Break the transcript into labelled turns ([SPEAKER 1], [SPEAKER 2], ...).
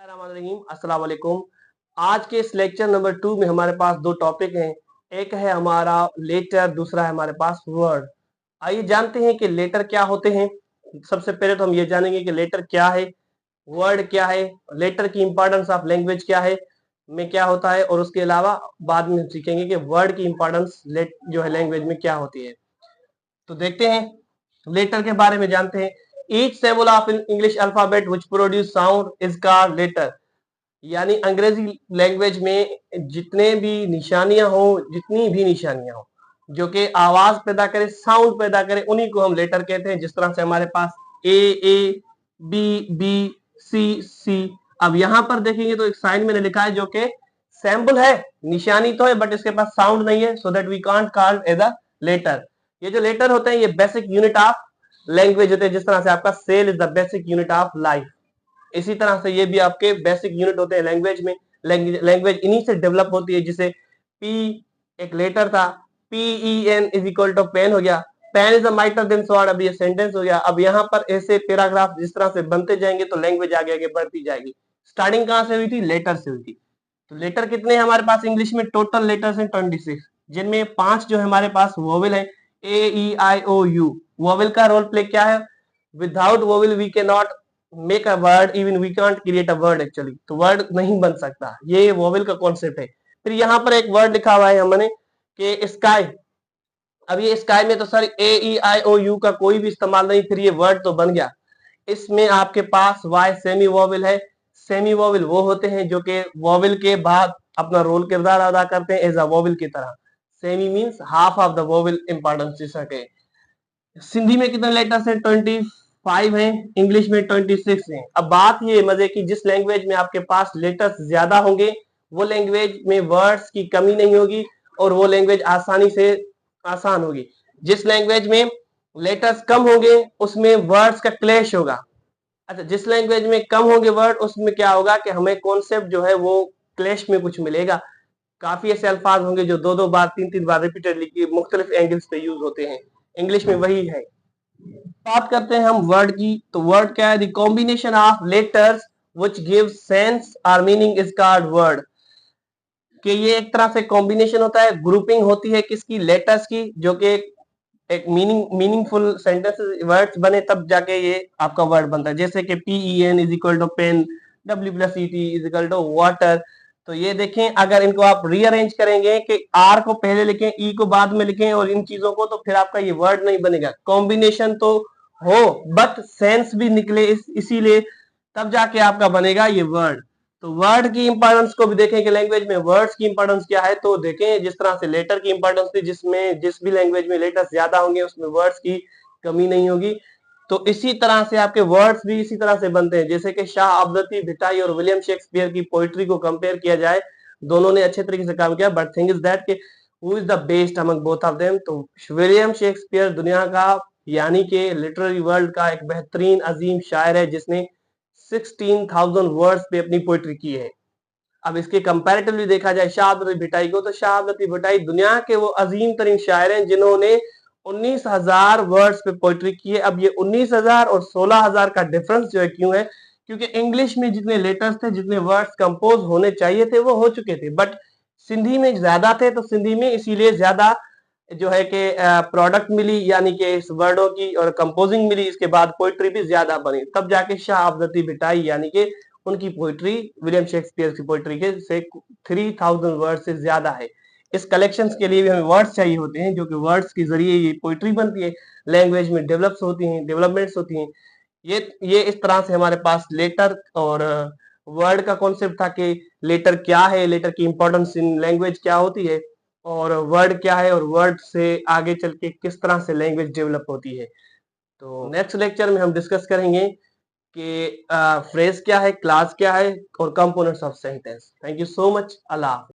[SPEAKER 1] बिस्मिल्लाहिर्रहमानिर्रहीम, अस्सलाम वालेकुम। आज के इस लेक्चर नंबर 2 में हमारे पास दो टॉपिक हैं। एक है हमारा लेटर, दूसरा है हमारे पास वर्ड। आइए जानते हैं कि लेटर क्या होते हैं। सबसे पहले तो हम ये जानेंगे कि लेटर क्या है, वर्ड क्या है, लेटर की इंपॉर्टेंस ऑफ लैंग्वेज क्या है, में क्या होता है, और उसके अलावा बाद में हम सीखेंगे कि वर्ड की इंपॉर्टेंस जो है लैंग्वेज में क्या होती है। तो देखते हैं, लेटर के बारे में जानते हैं। Each symbol of English alphabet which produce sound is called letter. यानी अंग्रेजी लैंग्वेज में जितने भी निशानियां हो, जितनी भी निशानियां हो जो कि आवाज पैदा करे, साउंड पैदा करे, उन्हीं को हम लेटर कहते हैं। जिस तरह से हमारे पास ए, बी बी, सी। अब यहां पर देखेंगे तो एक साइन मैंने लिखा है जो कि सैम्बल है, निशानी तो है बट इसके पास साउंड नहीं है, so that we can't call as a letter. ये जो लेटर होते हैं ये बेसिक यूनिट ऑफ लैंग्वेज होते हैं। जिस तरह से आपका cell is the basic unit of life, इसी तरह से ये भी आपके बेसिक यूनिट होते हैं लैंग्वेज में। लैंग्वेज इन्हीं से डेवलप होती है। जिसे पी एक लेटर था, PEN is equal to pen हो गया, pen is a mightier than sword, अब ये सेंटेंस हो गया। अब यहाँ पर ऐसे पैराग्राफ जिस तरह से बनते जाएंगे तो लैंग्वेज आगे आगे बढ़ती जाएगी। स्टार्टिंग कहाँ से हुई थी? लेटर से हुई थी। तो लेटर कितने हैं हमारे पास इंग्लिश में? टोटल लेटर्स हैं 26, जिनमें 5 जो है हमारे पास वोवेल है, AEIOU। वोवेल का रोल प्ले क्या है? Without vowel we can not make a word, even we can't create a word actually. तो वर्ड नहीं बन सकता, ये वोवेल का कॉन्सेप्ट है। फिर यहाँ पर एक वर्ड लिखा हुआ है हमने कि स्काई। अब ये स्काई में तो सर AEIOU का कोई भी इस्तेमाल नहीं, फिर ये वर्ड तो बन गया। इसमें आपके पास वाई सेमी वोवेल है। सेमी वोवेल वो होते हैं जो कि वोवेल के बाद अपना रोल किरदार अदा करते हैं एज अ वोवेल की तरह। Semi means half of the vowel importance जिसका के। सिंधी में कितने लेटर्स हैं? 25 हैं। इंग्लिश में 26 हैं। अब बात ये मजे की, जिस लैंग्वेज में आपके पास लेटर्स ज्यादा होंगे वो लैंग्वेज में वर्ड्स की कमी नहीं होगी और वो लैंग्वेज आसानी से आसान होगी। जिस लैंग्वेज में लेटर्स कम होंगे उसमें वर्ड्स का क्लैश होगा। अच्छा, जिस लैंग्वेज में कम होंगे वर्ड उसमें क्या होगा कि हमें कॉन्सेप्ट जो है वो क्लैश में कुछ मिलेगा। काफी ऐसे अल्फाज होंगे जो दो दो बार, तीन तीन बार रिपीटेडली मुख्तलिफ एंगल्स पे यूज होते हैं। इंग्लिश में वही है। बात करते हैं हम वर्ड की, तो वर्ड क्या है? The combination of letters which give sense और मीनिंग इज कॉल्ड वर्ड। कि ये एक तरह से कॉम्बिनेशन होता है, ग्रुपिंग होती है किसकी? लेटर्स की, जो कि एक मीनिंगफुल सेंटेंस वर्ड्स बने तब जाके ये आपका वर्ड बनता है। जैसे कि PEN is equal to pen, W+ET is equal to water. तो ये देखें, अगर इनको आप रीअरेंज करेंगे कि R को पहले लिखें, E को बाद में लिखें और इन चीजों को, तो फिर आपका ये वर्ड नहीं बनेगा। कॉम्बिनेशन तो हो बट सेंस भी निकले, इसीलिए तब जाके आपका बनेगा ये वर्ड। तो वर्ड की इंपॉर्टेंस को भी देखें कि लैंग्वेज में वर्ड्स की इंपॉर्टेंस क्या है। तो देखें, जिस तरह से लेटर की इंपॉर्टेंस थी, जिसमें जिस भी लैंग्वेज में लेटर्स ज्यादा होंगे उसमें वर्ड्स की कमी नहीं होगी। तो इसी तरह से आपके वर्ड्स भी इसी तरह से बनते हैं। जैसे कि शाह अब्दुल भिटाई और विलियम शेक्सपियर की पोइट्री को कंपेयर किया जाए, दोनों ने अच्छे तरीके से काम किया, बट थिंग इज दैट कि who is the best among both of them. तो विलियम शेक्सपियर दुनिया का यानी कि लिटरेरी वर्ल्ड का एक बेहतरीन अजीम शायर है जिसने 16,000 वर्ड्स पे अपनी पोइट्री की है। अब इसके कंपैरेटिवली देखा जाए शाह अब्दुल भिटाई को, तो शाह अब्दुल भिटाई दुनिया के वो अजीम तरीन शायर हैं जिन्होंने 19,000 वर्ड्स पे पोइट्री की है। अब ये 19,000 और 16,000 का डिफरेंस जो है क्यों है? क्योंकि इंग्लिश में जितने लेटर्स थे, जितने वर्ड्स कंपोज होने चाहिए थे वो हो चुके थे, बट सिंधी में ज्यादा थे, तो सिंधी में इसीलिए ज्यादा जो है कि प्रोडक्ट मिली, यानी कि इस वर्डों की और कंपोजिंग मिली। इसके बाद पोइट्री भी ज्यादा बनी, तब जाके शाह अब्दुल भिटाई यानी कि उनकी पोइट्री विलियम शेक्सपियर की पोइट्री के से 3,000 वर्ड से ज्यादा है। इस कलेक्शंस के लिए भी हमें वर्ड्स चाहिए होते हैं, जो कि वर्ड्स के जरिए ये पोइट्री बनती है, लैंग्वेज में डेवलपमेंट्स होती हैं। ये इस तरह से हमारे पास लेटर और वर्ड का कॉन्सेप्ट था कि लेटर क्या है, लेटर की इंपॉर्टेंस इन लैंग्वेज क्या होती है, और वर्ड क्या है, और वर्ड से आगे चल के किस तरह से लैंग्वेज डेवलप होती है। तो नेक्स्ट लेक्चर में हम डिस्कस करेंगे कि फ्रेज क्या है, क्लास क्या है, और components of sentence. Thank you so much. Allah.